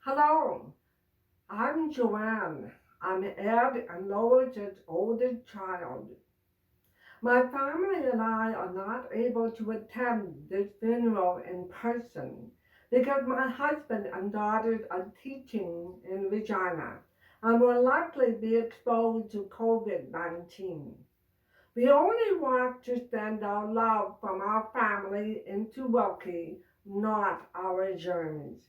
Hello, I'm Joanne. I'm Ed and Lois's oldest child. My family and I are not able to attend this funeral in person because my husband and daughters are teaching in Regina and will likely be exposed to COVID-19. We only want to send our love from our family into Wilkie, not our journeys.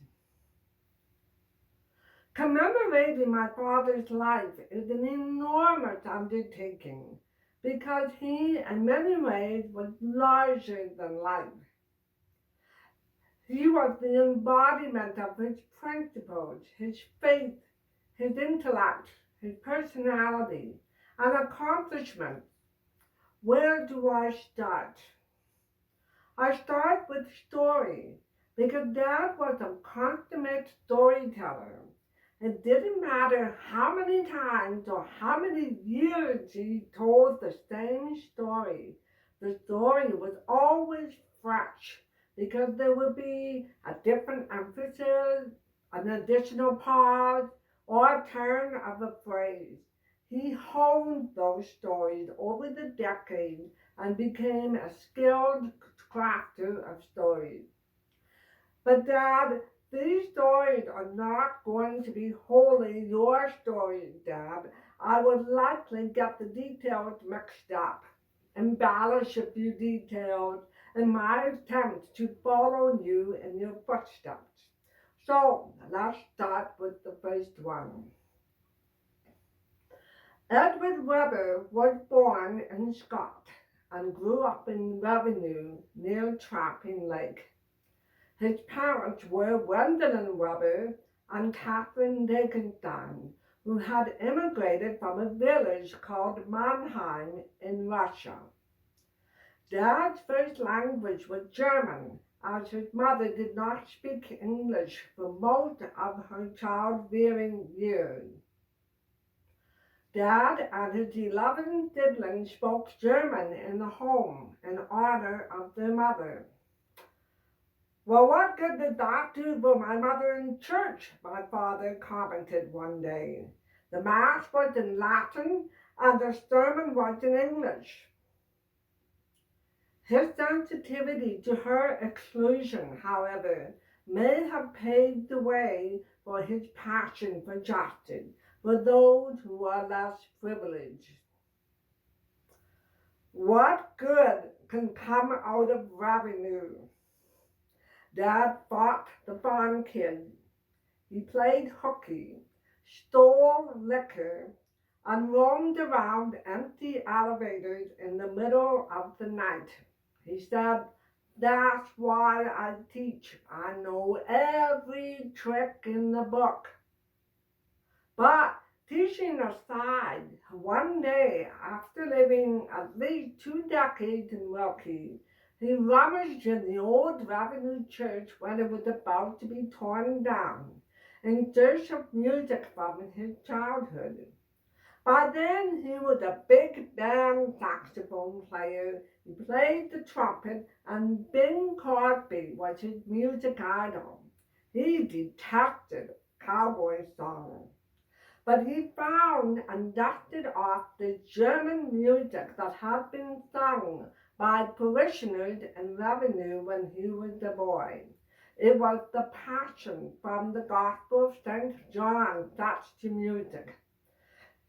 Commemorating my father's life is an enormous undertaking because he, in many ways, was larger than life. He was the embodiment of his principles, his faith, his intellect, his personality, and accomplishments. Where do I start? I start with story because Dad was a consummate storyteller. It didn't matter how many times or how many years he told the same story. The story was always fresh because there would be a different emphasis, an additional pause, or a turn of a phrase. He honed those stories over the decades and became a skilled crafter of stories. But Dad, these stories are not going to be wholly your stories, Dad. I would likely get the details mixed up, embellish a few details in my attempt to follow you in your footsteps. So let's start with the first one. Edward Webber was born in Scott and grew up in Revenue near Trapping Lake. His parents were Gwendolyn Webber and Catherine Degenstein, who had immigrated from a village called Mannheim in Russia. Dad's first language was German, as his mother did not speak English for most of her child-rearing years. Dad and his 11 siblings spoke German in the home in honor of their mother. Well, what good did that do for my mother in church? My father commented one day. The Mass was in Latin and the sermon was in English. His sensitivity to her exclusion, however, may have paved the way for his passion for justice for those who are less privileged. What good can come out of revenue? Dad fought the farm kids. He played hooky, stole liquor, and roamed around empty elevators in the middle of the night. He said, "That's why I teach. I know every trick in the book." But teaching aside, one day, after living at least 2 decades in Wilkie, he rummaged in the old Revenue church when it was about to be torn down, in search of music from his childhood. By then, he was a big band saxophone player. He played the trumpet, and Bing Crosby was his music idol. He detested cowboy songs. But he found and dusted off the German music that had been sung by parishioners in Revenue when he was a boy. It was the passion from the Gospel of St. John set to music.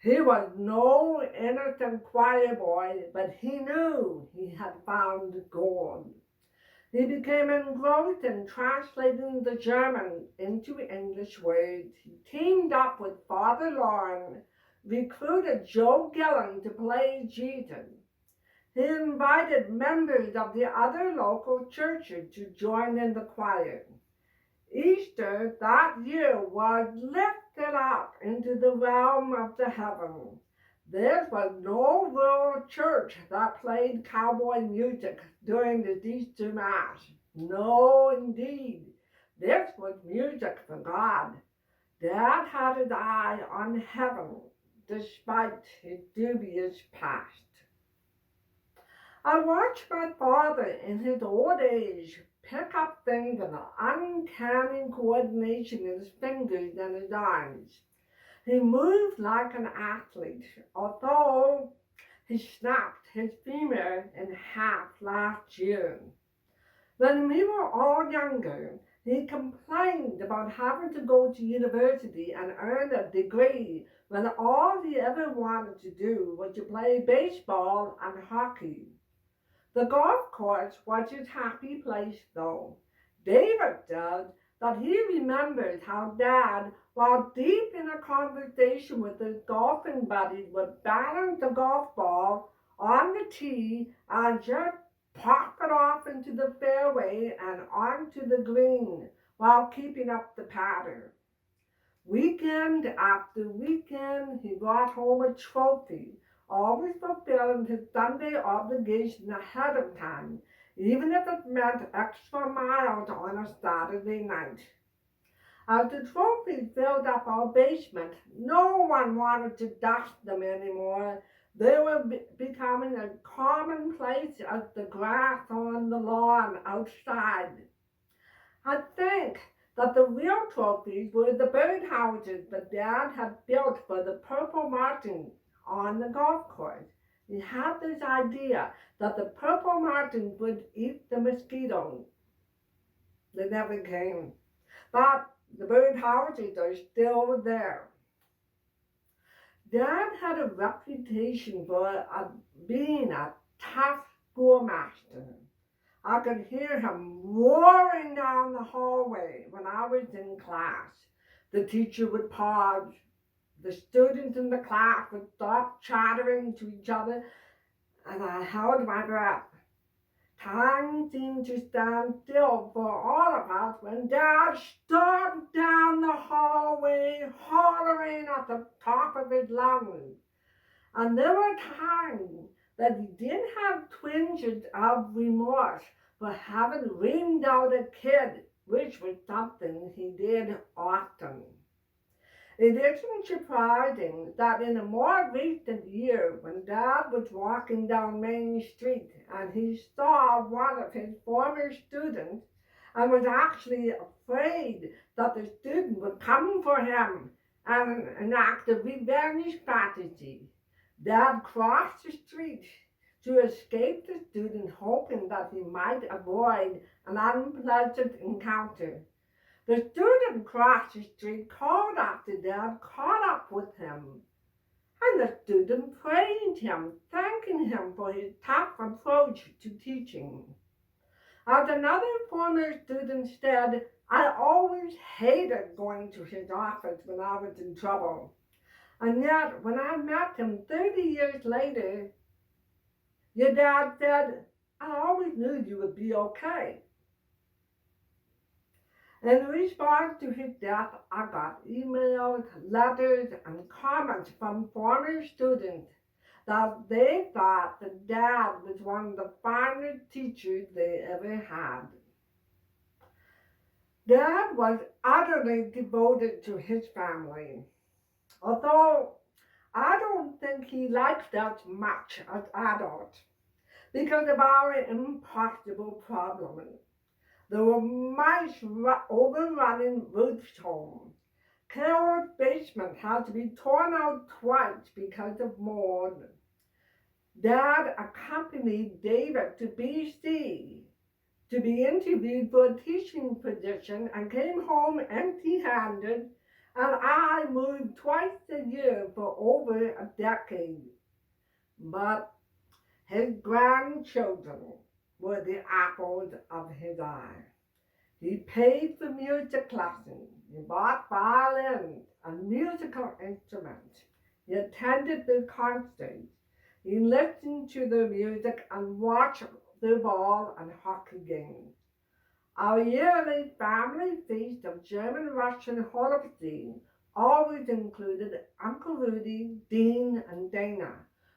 He was no innocent choir boy, but he knew he had found gold. He became engrossed in translating the German into English words. He teamed up with Father Lauren, recruited Joe Gillen to play Jesus. He invited members of the other local churches to join in the choir. Easter that year was lifted up into the realm of the heavens. There was no rural church that played cowboy music during the Easter Mass. No, indeed. This was music for God. Dad had his eye on heaven despite his dubious past. I watched my father in his old age pick up things with an uncanny coordination in his fingers and his arms. He moved like an athlete, although he snapped his femur in half last year. When we were all younger, he complained about having to go to university and earn a degree when all he ever wanted to do was to play baseball and hockey. The golf course was his happy place, though. David said that he remembered how Dad, while deep in a conversation with his golfing buddies, would balance the golf ball on the tee and just pop it off into the fairway and onto the green while keeping up the patter. Weekend after weekend, he brought home a trophy, always fulfilling his Sunday obligation ahead of time, even if it meant extra miles on a Saturday night. As the trophies filled up our basement, no one wanted to dust them anymore. They were becoming as commonplace as the grass on the lawn outside. I think that the real trophies were the birdhouses that Dad had built for the purple martins on the golf course. He had this idea that the purple martins would eat the mosquitoes. They never came. But the birdhouses are still there. Dad had a reputation for being a tough schoolmaster. I could hear him roaring down the hallway when I was in class. The teacher would pause. The students in the class would stop chattering to each other, and I held my breath. Time seemed to stand still for all of us when Dad stormed down the hallway, hollering at the top of his lungs. And there were times that he did have twinges of remorse for having reamed out a kid, which was something he did often. It isn't surprising that in a more recent year, when Dad was walking down Main Street and he saw one of his former students and was actually afraid that the student would come for him and enact a revenge strategy, Dad crossed the street to escape the student, hoping that he might avoid an unpleasant encounter. The student crossed the street, called after Dad, caught up with him, and the student praised him, thanking him for his tough approach to teaching. As another former student said, I always hated going to his office when I was in trouble. And yet, when I met him 30 years later, your dad said, I always knew you would be okay. In response to his death, I got emails, letters, and comments from former students that they thought that Dad was one of the finest teachers they ever had. Dad was utterly devoted to his family, although I don't think he liked us much as adults because of our impossible problems. There were mice overrunning Ruth's home. Carol's basement had to be torn out twice because of mold. Dad accompanied David to BC to be interviewed for a teaching position and came home empty-handed, and I moved twice a year for over a decade. But his grandchildren were the apples of his eye. He paid for music lessons. He bought violins and musical instruments. He attended the concerts. He listened to their music and watched their ball and hockey games. Our yearly family feast of German-Russian Holstein always included Uncle Rudy, Dean, and Dana,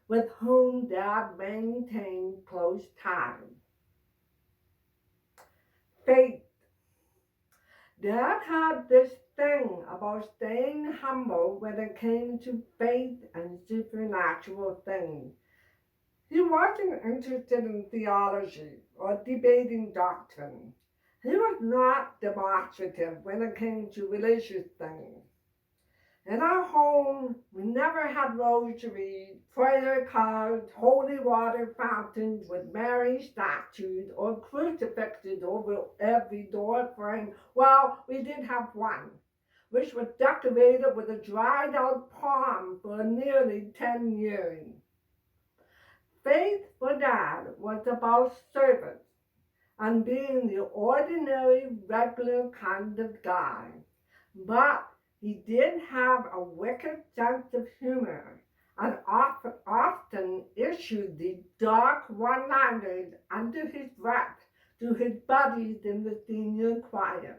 with whom Dad maintained close ties. Faith. Dad had this thing about staying humble when it came to faith and supernatural things. He wasn't interested in theology or debating doctrine. He was not demonstrative when it came to religious things. In our home, we never had rosary, prayer cards, holy water fountains with Mary statues or crucifixes over every door frame. Well, we did have one, which was decorated with a dried out palm for nearly 10 years. Faith for Dad was about service and being the ordinary, regular kind of guy. But he did have a wicked sense of humor and often issued the dark one-liners under his breath to his buddies in the senior choir.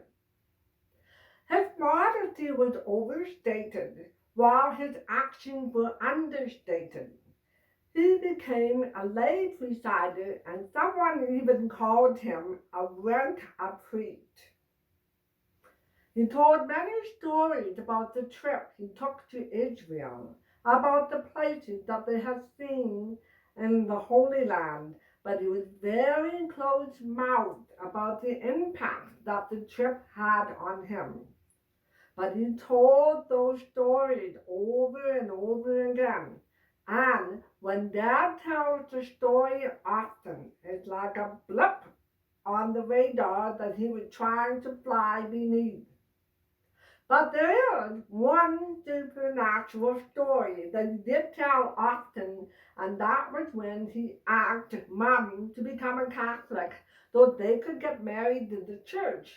His modesty was overstated, while his actions were understated. He became a lay presider, and someone even called him a rent-a-priest. He told many stories about the trip he took to Israel, about the places that they had seen in the Holy Land, but he was very close-mouthed about the impact that the trip had on him. But he told those stories over and over again. And when Dad tells the story often, it's like a blip on the radar that he was trying to fly beneath. But there is one supernatural story that he did tell often, and that was when he asked Mom to become a Catholic so they could get married in the church.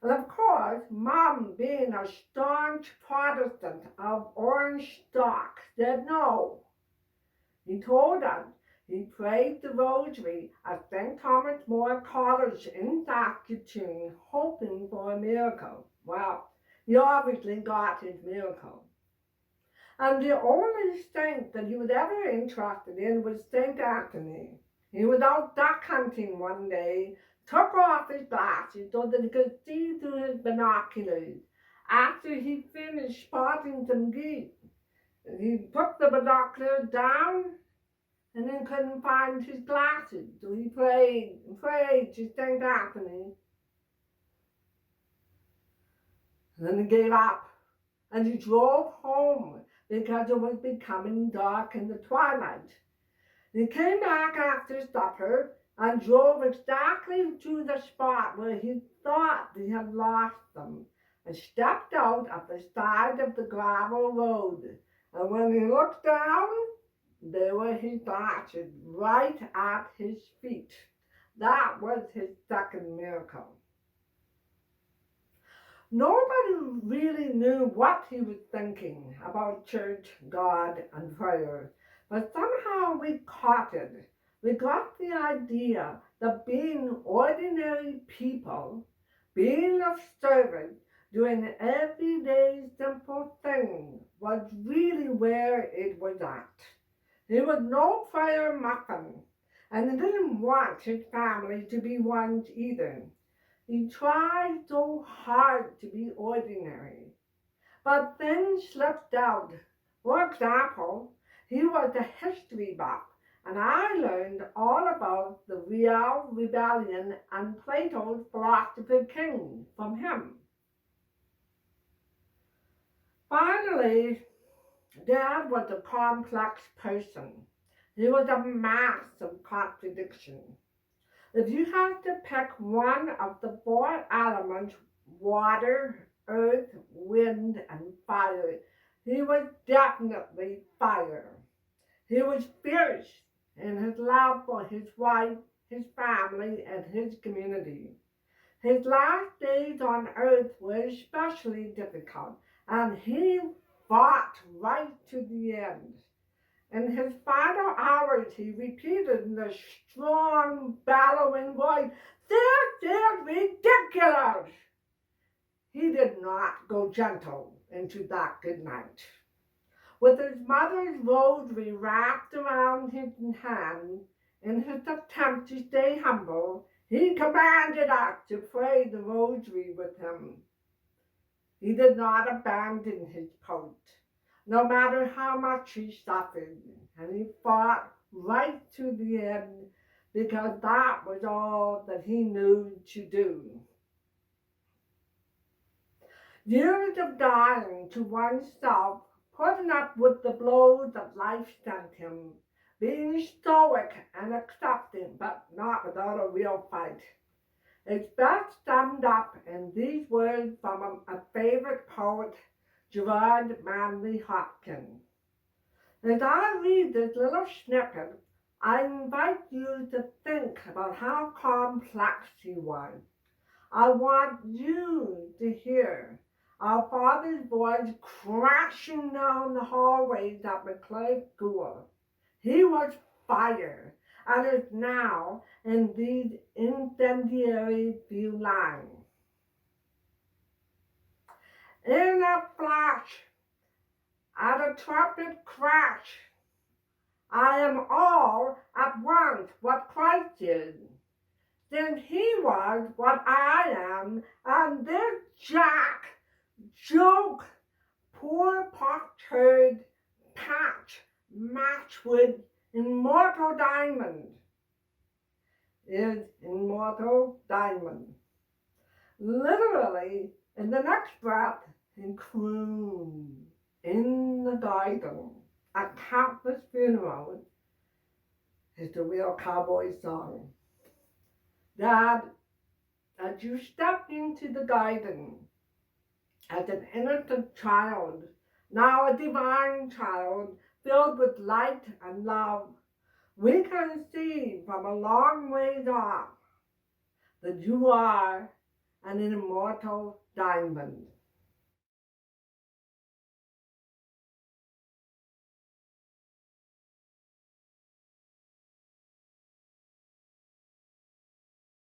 And of course, Mom, being a staunch Protestant of orange stock, said no. He told us he prayed the rosary at St. Thomas More College in Saskatoon, hoping for a miracle. Well, he obviously got his miracle. And the only saint that he was ever interested in was St. Anthony. He was out duck hunting one day, took off his glasses so that he could see through his binoculars. After he finished spotting some geese, he put the binoculars down and then couldn't find his glasses. So he prayed and prayed to St. Anthony. And then he gave up and he drove home because it was becoming dark in the twilight. He came back after supper and drove exactly to the spot where he thought he had lost them and stepped out at the side of the gravel road. And when he looked down, there were his glasses right at his feet. That was his second miracle. Nobody really knew what he was thinking about church, God, and prayer, but somehow we caught it. We got the idea that being ordinary people, being of service, doing everyday simple things was really where it was at. He was no prayer muffin, and he didn't want his family to be ones either. He tried so hard to be ordinary, but things slipped out. For example, he was a history buff, and I learned all about the real rebellion and Plato's philosopher king from him. Finally, Dad was a complex person. He was a mass of contradictions. If you had to pick one of the four elements, water, earth, wind, and fire, he was definitely fire. He was fierce in his love for his wife, his family, and his community. His last days on earth were especially difficult, and he fought right to the end. In his final hours, he repeated in a strong, bellowing voice, "This is ridiculous!" He did not go gentle into that good night. With his mother's rosary wrapped around his hand, in his attempt to stay humble, he commanded us to pray the rosary with him. He did not abandon his post, no matter how much he suffered, and he fought right to the end because that was all that he knew to do. Years of dying to oneself, putting up with the blows that life sent him, being stoic and accepting, but not without a real fight. It's best summed up in these words from a favorite poet, Gerard Manley Hopkins. As I read this little snippet, I invite you to think about how complex he was. I want you to hear our father's voice crashing down the hallways at McClay School. He was fire and is now in these incendiary few lines. In a flash, at a trumpet crash, I am all at once what Christ is. Then he was what I am, and this Jack joke, poor pock-turd patch matched with immortal diamond is immortal diamond. Literally, in the next breath, he crooned in the garden at countless funerals is the real cowboy song. That as you step into the garden as an innocent child, now a divine child filled with light and love, we can see from a long ways off that you are an immortal diamond.